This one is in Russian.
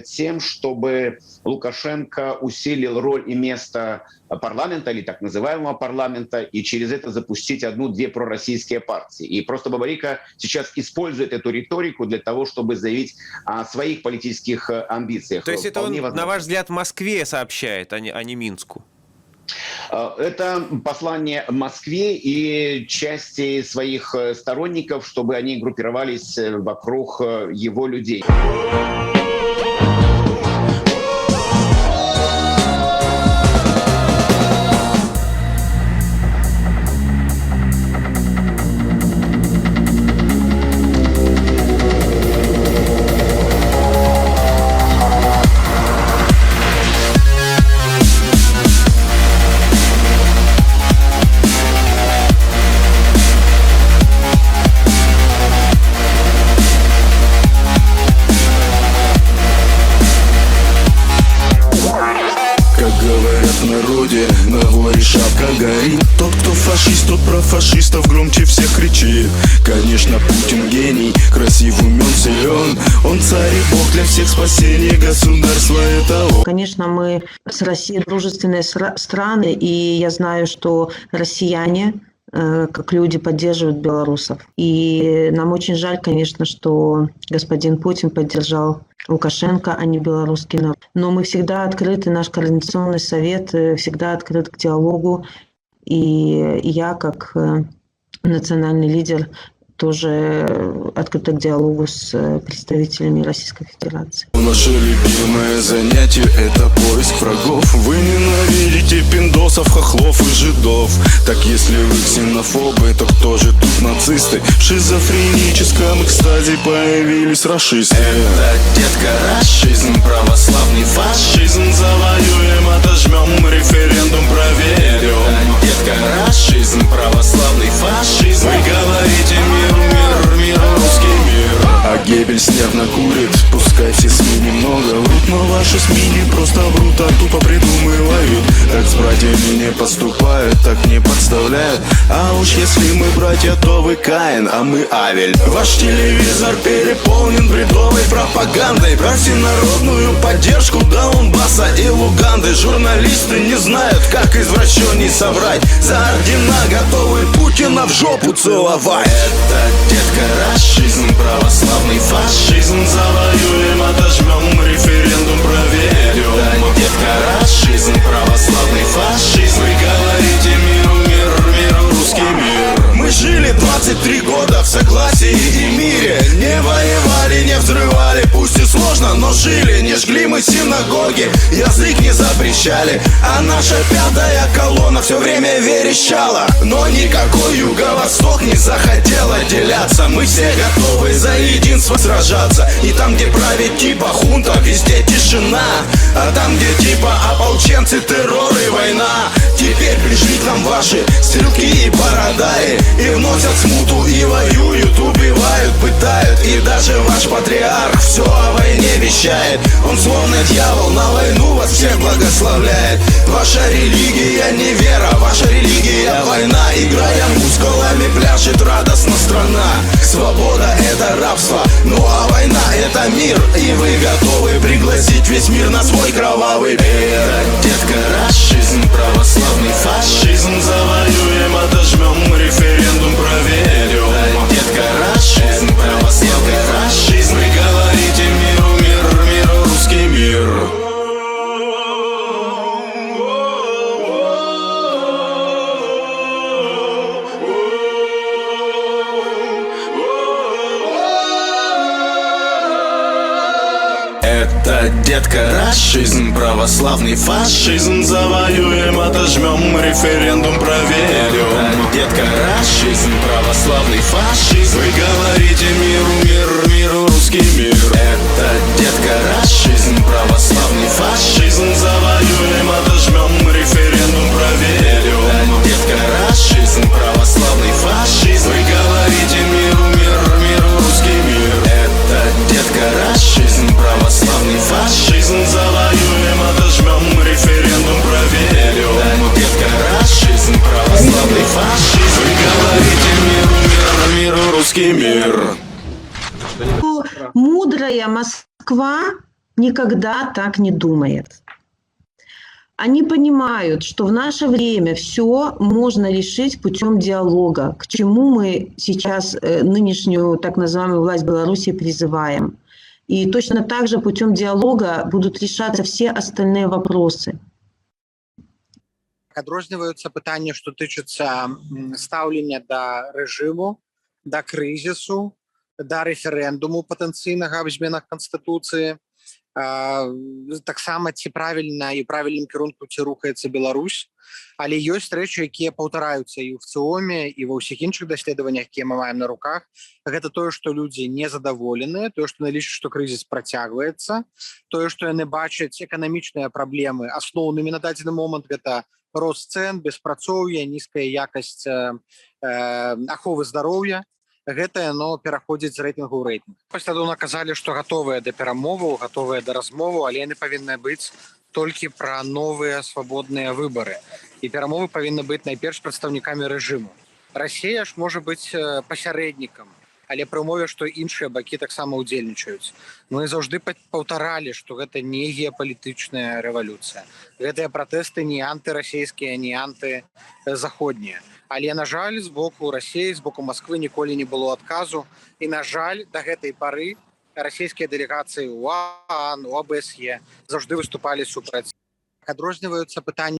тем, чтобы Лукашенко усилил роль и место парламента, или так называемого парламента, и через это запустить одну-две пророссийские партии. И просто Бабарика сейчас использует эту риторику для того, чтобы заявить о своих политических амбициях. То есть это он, на ваш взгляд, Москве сообщает, а не Минску? Это послание Москве и части своих сторонников, чтобы они группировались вокруг его людей. На воре шапка горит. Тот, кто фашист, тот про фашистов громче всех кричит. Конечно, Путин гений, красив, умен, силен. Он царь и бог для всех, спасения государства это он. Конечно, мы с Россией дружественные страны, и я знаю, что россияне как люди поддерживают белорусов. И нам очень жаль, конечно, что господин Путин поддержал Лукашенко, а не белорусский народ. Но мы всегда открыты, наш Координационный совет всегда открыт к диалогу. И я, как национальный лидер, тоже открыта к диалогу с представителями Российской Федерации. Наше любимое занятие – это поиск врагов. Вы ненавидите пиндосов, хохлов и жидов. Так если вы ксенофобы, то кто же тут нацисты? В шизофреническом экстазе появились рашисты. Это, детка, рашизм, православный фашизм. Завоюем, отожмем, референдум проверим. Это, детка, рашизм, православный фашизм. Вы говорите мир, русский мир. А Геббельс нервно курит, пускай все СМИ немного врут, но ваши СМИ не просто врут, а тупо придумывают. Так с братьями не поступают, так не подставляют. А уж если мы братья, то вы Каин, а мы Авель. Ваш телевизор переполнен бредовой пропагандой про всенародную поддержку Донбасса и Луганды. Журналисты не знают, как извращенней соврать. За ордена готовы Путина в жопу целовать. Это, детка, рашизм, православный фашизм. Завоюем, отожмем, референдум проверим. Это, детка, рашизм, православный фашизм. Вы говорите миру, русский мир. Мы жили 23 года в согласии и мире. Не воевали, не взрывали, пусть и сложно, но жили. Не жгли мы синагоги, язык не запрещали. А наша пятая колонна все время верещала. Но никакой Юго-Восток не захотел отделяться. Мы все готовы за единство сражаться. И там, где правит типа хунта, везде тишина. А там, где типа ополченцы, террор и война. Теперь пришли к нам ваши стрелки и бородаи. И вносят смуту, и воюют, убивают, пытают. И даже ваш патриарх все о войне вещает. Он словно дьявол на войну вас всех благословляет. Ваша религия не вера, ваша религия война. Играя мускулами, пляшет радостно страна. Свобода — это рабство, ну а война — это мир. И вы готовы пригласить весь мир на свой кровавый пир. Детка, рашизм, православный фашизм. Завоюем, отожмем, референдум проверим. Детка, рашизм, православный фашизм. Вы говорите миру, русский мир. Это, детка, рашизм, православный фашизм. Завоюем, отожмем, референдум проверим. Детка, рашизм, православный фашизм. Вы говорите миру, русский мир. Это, детка, рашизм, православный фашизм. Завоюем, отожмем, референдум проверим. Детка, рашизм, православный фашизм. Вы говорите миру, русский мир. Это, детка, рашизм, православный фашизм. Завоюем, отожмем, референдум проверим. Детка, рашизм, православный фашизм. Вы говорите миру, русский мир. Мудрая Москва никогда так не думает. Они понимают, что в наше время все можно решить путем диалога, к чему мы сейчас нынешнюю так называемую власть Беларуси призываем. И точно так же путем диалога будут решаться все остальные вопросы. Адрозніваюцца пытанні, што тычацца стаўлення да рэжыму, да крызісу, да рэферэндуму патэнцыйнага аб зменах Канстытуцыі. Таксама ці правільна і правільным кірунку ці рухаецца Беларусь, але ёсць рэчы, якія паўтараюцца і ў ВЦИОМе і ва ўсіх іншых даследаваннях, якія мы маем на руках. Гэта тое, што людзі незадаволеныя, тое, што яны лічаць, што крызіс працягваецца, тое, што яны бачаць эканамічныя праблемы. Асноўнымі на дадзены момант гэта рост цэн, беспрацоўе, нізкая якасць аховы здароўя. Гэта яно пераходзіць з рэйтынгу ў рэйтынг. Паслядоўна казалі, што гатовыя да перамоваў, гатовыя да размоваў, але яны павінны быць толькі пра новыя свабодныя выбары. І перамовы павінны быць найперш прадстаўнікамі рэжыму. Расія ж можа быць пасярэднікам, але пры умове, што іншыя бакі таксама ўдзельнічаюць. Мы заўжды паўтаралі, што гэта не геапалітычная рэвалюцыя. Гэтыя пратэсты не антырасійскія, не антызаходнія. Але, на жаль, з боку Расіі, з боку Масквы ніколі не было адказу. І, на жаль, да гэтай пары расійскія дэлегацыі ў ОАН, у ОБСЕ заўжды выступалі супраць. Адрозніваюцца пытанні